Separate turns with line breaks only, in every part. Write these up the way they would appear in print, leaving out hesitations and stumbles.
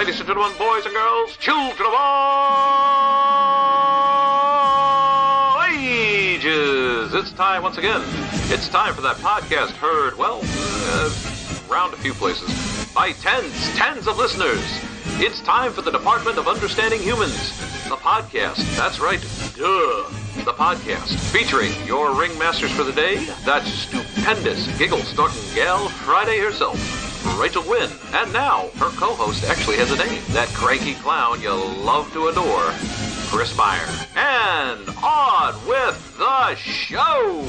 Ladies and gentlemen, boys and girls, children of all ages, it's time once again. It's time for that podcast heard, well, around a few places, by tens of listeners. It's time for the Department of Understanding Humans, the podcast. That's right, the podcast, featuring your ringmasters for the day, that stupendous giggle-snorting gal, Friday herself, Rachel Wynn, and now her co-host actually has a name, that cranky clown you love to adore, Chris Meyer. And on with the show!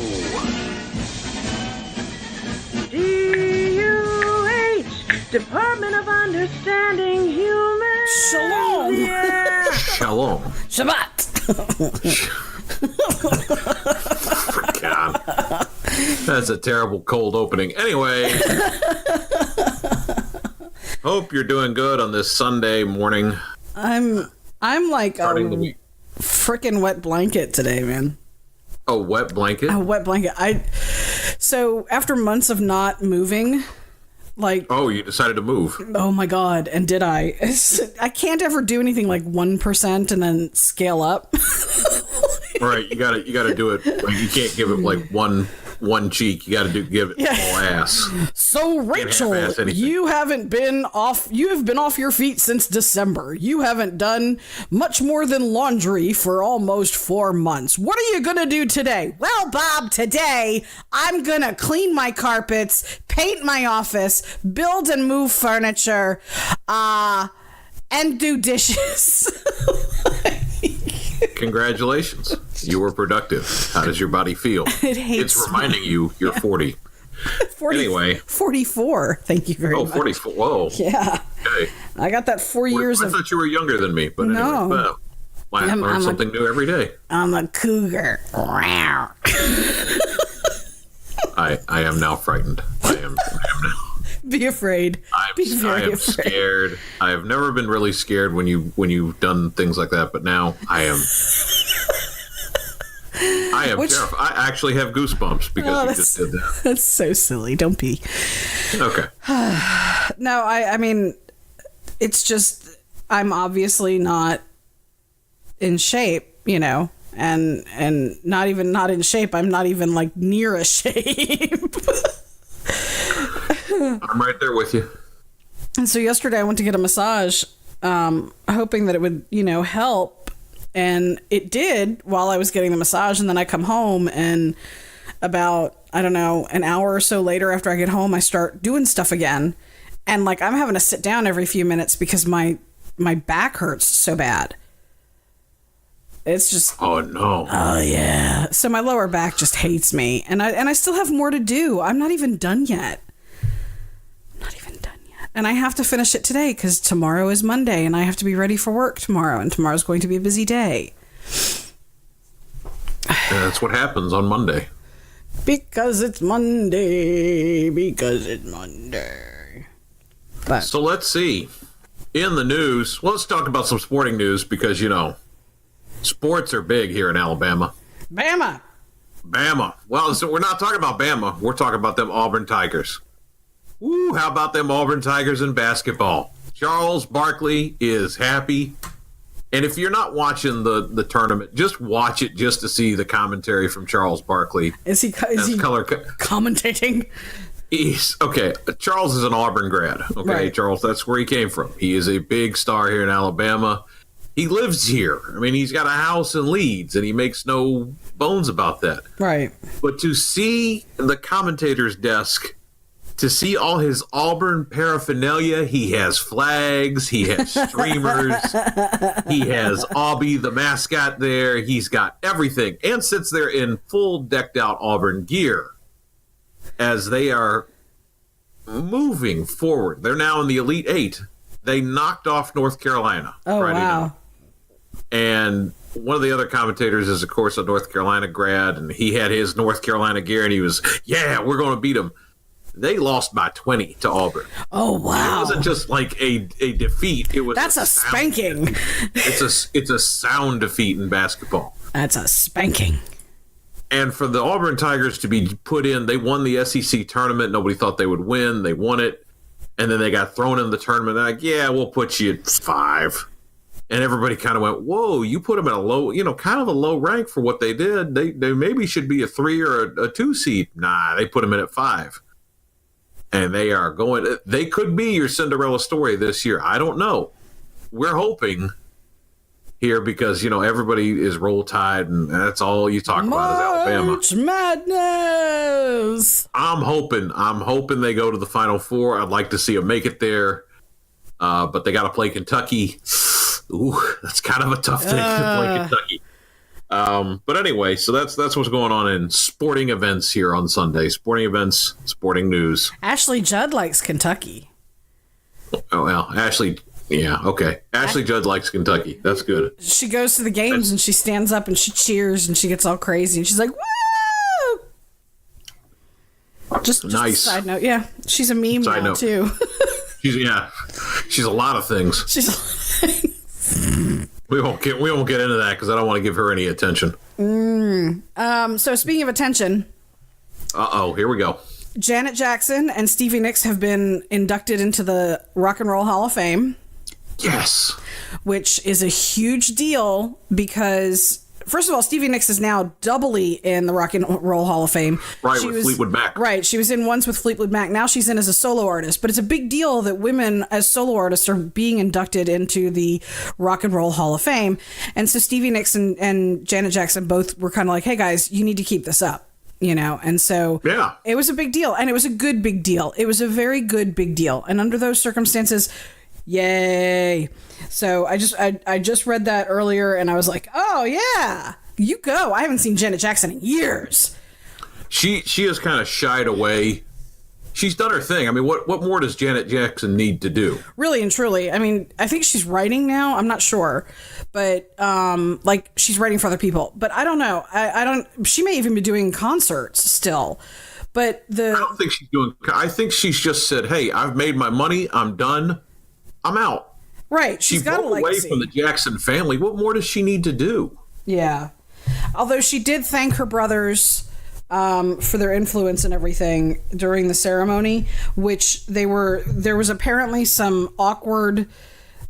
D.U.H, Department of Understanding Humans.
Shalom.
Yeah.
Shalom.
Shabbat.
God. That's a terrible cold opening. Anyway, hope you're doing good on this Sunday morning.
I'm like
Starting the week.
Frickin' wet blanket today, man.
A wet blanket?
A wet blanket. So after months of not moving, like,
Oh, you decided to move.
oh my God, and did I? I can't ever do anything like 1% and then scale up.
Right, you gotta do it. Like, you can't give it like one cheek. You gotta give it all ass.
So Rachel,
half-ass anything.
you have been off your feet since December. You haven't done much more than laundry for almost 4 months. What are you gonna do today? Well, Bob, today I'm gonna clean my carpets, paint my office, build and move furniture, and do dishes.
Congratulations. You were productive. How does your body feel?
It hates
It's reminding you you're 40.
40,
Anyway.
44. Thank you very much.
44. Whoa.
Yeah.
Okay.
I got that 4 years
I
of...
thought you were younger than me, but
No.
anyway. I learn something new every day.
I'm a cougar.
I am now frightened. I am now.
Be afraid.
I
Be very
am
afraid.
scared. I have never been really scared when you've done things like that, but now I am. I am terrified. I actually have goosebumps because you just did that.
That's so silly. Don't be.
Okay.
No, I mean, it's just, I'm obviously not in shape, you know, and not even not in shape. I'm not even like near a shape.
I'm right there with you.
And so yesterday I went to get a massage, hoping that it would, you know, help. And it did while I was getting the massage. And then I come home and about, I don't know, an hour or so later after I get home, I start doing stuff again. And like, I'm having to sit down every few minutes because my back hurts so bad. It's just...
Oh, no.
Oh, yeah. So my lower back just hates me. And I still have more to do. I'm not even done yet. And I have to finish it today because tomorrow is Monday and I have to be ready for work tomorrow. And tomorrow's going to be a busy day.
That's what happens on Monday.
Because it's Monday. But
So let's see. In the news, well, let's talk about some sporting news because, you know, sports are big here in Alabama.
Bama.
Well, so we're not talking about Bama. We're talking about them Auburn Tigers. Ooh, how about them Auburn Tigers in basketball? Charles Barkley is happy. And if you're not watching the tournament, just watch it just to see the commentary from Charles Barkley.
Is he commentating?
Okay, Charles is an Auburn grad. Okay,
Right.
Charles, that's where he came from. He is a big star here in Alabama. He lives here. I mean, he's got a house in Leeds, and he makes no bones about that.
Right.
But to see the commentator's desk, to see all his Auburn paraphernalia, he has flags, he has streamers, he has Aubie, the mascot there, he's got everything, and sits there in full decked out Auburn gear as they are moving forward. They're now in the Elite Eight. They knocked off North Carolina Friday night. And one of the other commentators is, of course, a North Carolina grad, and he had his North Carolina gear, and he was, yeah, we're going to beat them. They lost by 20 to Auburn.
Oh, wow.
It wasn't just like a defeat. It was
That's a spanking.
It's a sound defeat in basketball.
That's a spanking.
And for the Auburn Tigers to be put in, they won the SEC tournament. Nobody thought they would win. They won it. And then they got thrown in the tournament. They're like, yeah, we'll put you at 5. And everybody kind of went, whoa, you put them at a low, kind of a low rank for what they did. They maybe should be a 3 or a 2 seed. Nah, they put them in at 5. And they could be your Cinderella story this year. I don't know. We're hoping here because, everybody is Roll Tide and that's all you talk about is Alabama.
March Madness.
I'm hoping they go to the Final Four. I'd like to see them make it there. But they got to play Kentucky. Ooh, that's kind of a tough thing to play Kentucky. But anyway, so that's what's going on in sporting events here on Sunday. Sporting events, sporting news.
Ashley Judd likes Kentucky.
Oh, well, Ashley, yeah, okay. Ashley Judd likes Kentucky. That's good.
She goes to the games and she stands up and she cheers and she gets all crazy and she's like, woo! Just
nice.
A side note. Yeah, she's a meme now, too.
She's a lot of things.
She's a lot of things.
We won't get into that because I don't want to give her any attention.
So speaking of attention.
Here we go.
Janet Jackson and Stevie Nicks have been inducted into the Rock and Roll Hall of Fame.
Yes.
Which is a huge deal because, first of all, Stevie Nicks is now doubly in the Rock and Roll Hall of Fame.
Right, with Fleetwood Mac.
Right, she was in once with Fleetwood Mac. Now she's in as a solo artist. But it's a big deal that women as solo artists are being inducted into the Rock and Roll Hall of Fame. And so Stevie Nicks and Janet Jackson both were kind of like, hey, guys, you need to keep this up. And so it was a big deal. And it was a good big deal. It was a very good big deal. And under those circumstances, yay. So I just read that earlier and I was like, oh, yeah, you go. I haven't seen Janet Jackson in years.
She has kind of shied away. She's done her thing. I mean, what more does Janet Jackson need to do? Really and truly. I mean, I think she's writing now. I'm not sure. But, she's writing for other people. But I don't know. I don't... She may even be doing concerts still. But I don't think she's doing... I think she's just said, hey, I've made my money. I'm done. I'm out. Right. She's got a legacy. Away from the Jackson family. What more does she need to do? Yeah. Although she did thank her brothers... for their influence and everything during the ceremony, which there was apparently some awkward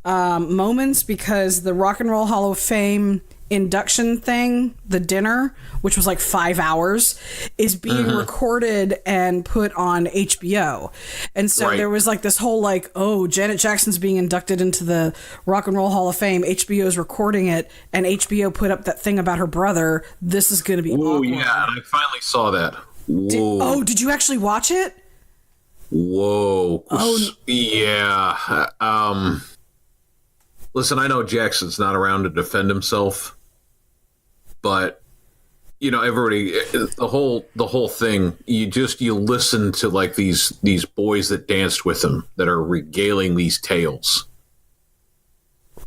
moments because the Rock and Roll Hall of Fame induction thing, the dinner, which was like 5 hours, is being recorded and put on HBO. And so there was like this whole like, oh, Janet Jackson's being inducted into the Rock and Roll Hall of Fame. HBO's recording it, and HBO put up that thing about her brother. This is going to be awkward. Oh, yeah, I finally saw that. Whoa. Did you actually watch it? Whoa. Oh, yeah. Listen, I know Jackson's not around to defend himself, but everybody, the whole thing, you listen to like these boys that danced with him that are regaling these tales.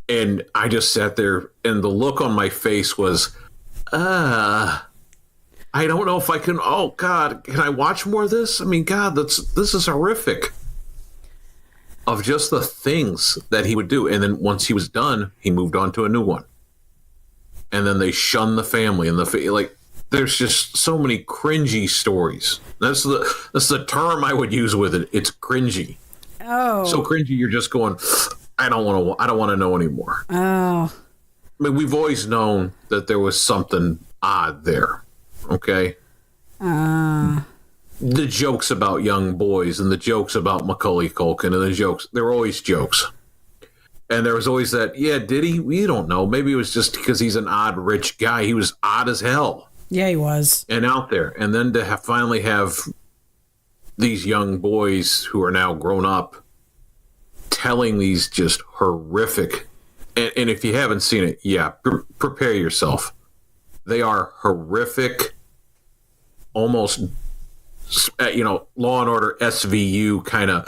And I just sat there and the look on my face was, I don't know if I can, oh God, can I watch more of this? I mean, God, this is horrific. Of just the things that he would do. And then once he was done, he moved on to a new one. And then they shunned the family and there's just so many cringy stories. That's the term I would use with it. It's cringy. Oh. So cringy you're just going, I don't want to know anymore. Oh. I mean, we've always known that there was something odd there. Okay? The jokes about young boys and the jokes about Macaulay Culkin and the jokes, they were always jokes. And there was always that, yeah, did he? We don't know. Maybe it was just because he's an odd, rich guy. He was odd as hell. Yeah, he was. And out there. And then to finally have these young boys who are now grown up telling these just horrific, and if you haven't seen it, yeah, prepare yourself. They are horrific, almost... Law and Order SVU kind of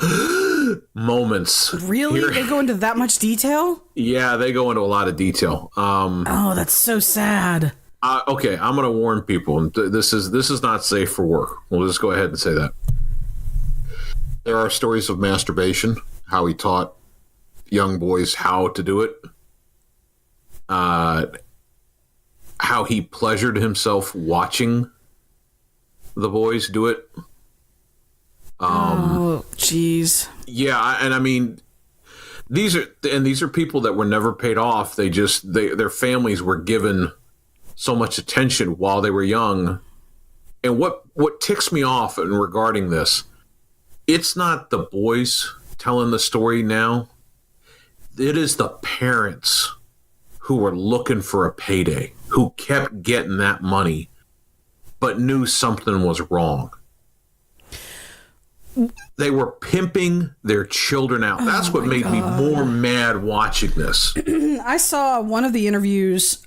moments. Really? They go into that much detail? Yeah, they go into a lot of detail. Oh, that's so sad. Okay, I'm going to warn people. This is not safe for work. We'll just go ahead and say that. There are stories of masturbation, how he taught young boys how to do it, how he pleasured himself watching the boys do it. Oh, jeez. Yeah, and I mean, these are people that were never paid off. Their families were given so much attention while they were young. And what ticks me off in regarding this, it's not the boys telling the story now. It is the parents who were looking for a payday, who kept getting that money, but knew something was wrong. They were pimping their children out. That's what made me more mad watching this.
I saw one of the interviews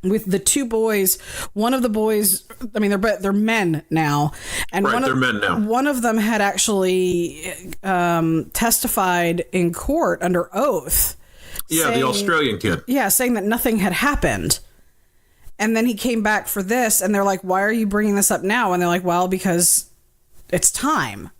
with the two boys. One of the boys, I mean, they're men now, and
they're men now.
One of them had actually testified in court under oath.
Yeah, the Australian kid.
Yeah, saying that nothing had happened. And then he came back for this, and they're like, "Why are you bringing this up now?" And they're like, "Well, because it's time.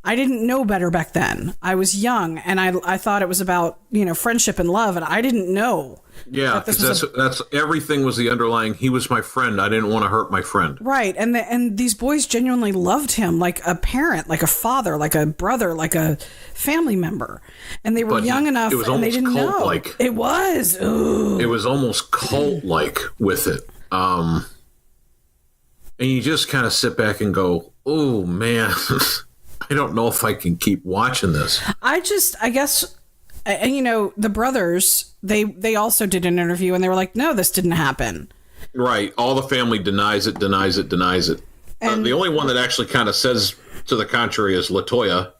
I didn't know better back then. I was young, and I thought it was about, friendship and love, and I didn't know."
Yeah, that's everything was the underlying. He was my friend. I didn't want to hurt my friend.
Right, and these boys genuinely loved him like a parent, like a father, like a brother, like a family member, and they were young enough, and they didn't know. Cult-like. It was. Ooh.
It was almost cult-like with it, and you just kind of sit back and go, "Oh man, I don't know if I can keep watching this."
I guess. And the brothers, they also did an interview, and they were like, "No, this didn't happen."
Right. All the family denies it. And the only one that actually kind of says to the contrary is LaToya.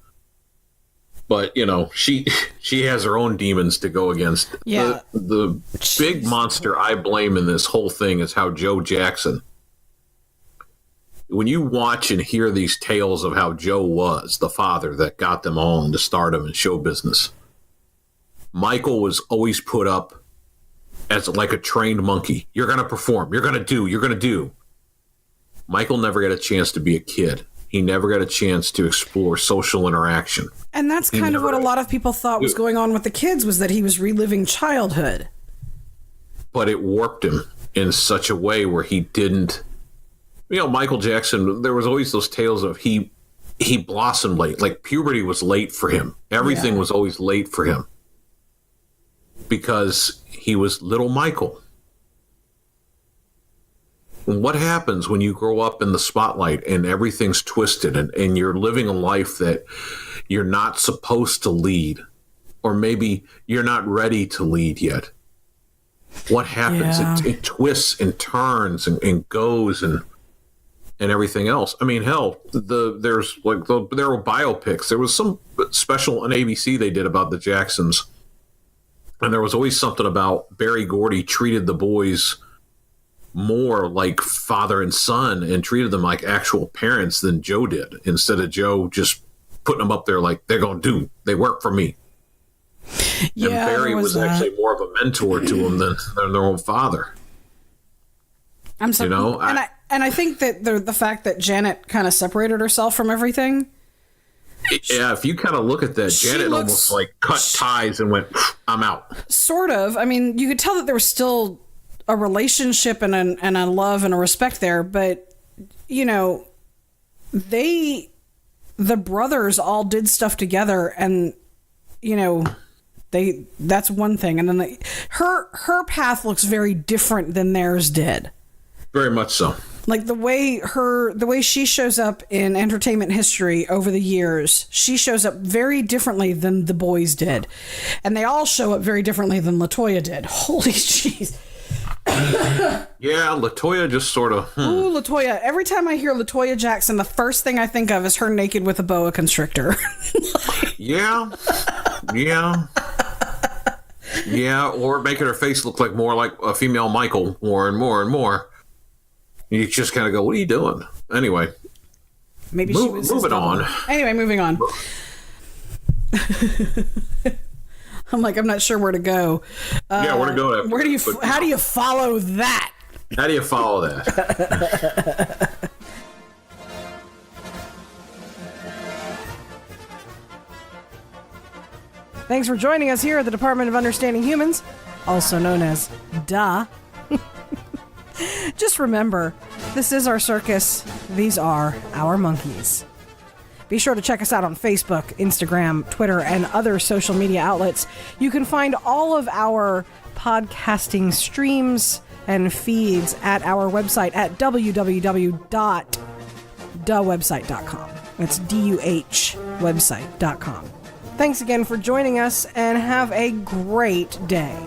But, she has her own demons to go against.
Yeah.
The big monster I blame in this whole thing is how Joe Jackson, when you watch and hear these tales of how Joe was the father that got them all into stardom and show business, Michael was always put up as like a trained monkey. You're going to perform. You're going to do. Michael never got a chance to be a kid. He never got a chance to explore social interaction.
And that's kind of what a lot of people thought was going on with the kids, was that he was reliving childhood.
But it warped him in such a way where he didn't. Michael Jackson, there was always those tales of he blossomed late. Like puberty was late for him. Everything was always late for him. Because he was little Michael. And what happens when you grow up in the spotlight and everything's twisted and you're living a life that you're not supposed to lead, or maybe you're not ready to lead yet? What happens?
Yeah.
It twists and turns and goes and everything else. I mean, hell, there were biopics. There was some special on ABC they did about the Jacksons. And there was always something about Berry Gordy treated the boys more like father and son and treated them like actual parents than Joe did, instead of Joe just putting them up there like they're going to do. They work for me. Yeah, and Barry was actually more of a mentor to them than their own father.
I'm sorry. And I think that the fact that Janet kind of separated herself from everything.
Yeah, if you kind of look at that, Janet almost like cut ties and went, "I'm out." Sort
of. I mean, you could tell that there was still a relationship and a love and a respect there, but the brothers all did stuff together, and that's one thing, and then her path looks very different than theirs did.
Very much so.
Like the way she shows up in entertainment history over the years, she shows up very differently than the boys did. And they all show up very differently than LaToya did. Holy jeez.
Yeah, LaToya just sort of...
Ooh, LaToya. Every time I hear LaToya Jackson, the first thing I think of is her naked with a boa constrictor.
Yeah, or making her face look more like a female Michael more and more and more. You just kind of go, "What are you doing?" Anyway,
maybe she was
moving on.
Anyway, moving on. I'm not sure where to go.
Yeah, where to go?
How do you follow that?
How do you follow that?
Thanks for joining us here at the Department of Understanding Humans, also known as DA. Just remember, this is our circus. These are our monkeys.
Be sure to check us out on Facebook, Instagram, Twitter, and other social media outlets. You can find all of our podcasting streams and feeds at our website at www.dewebsite.com. That's D.U.H website.com. Thanks again for joining us, and have a great day.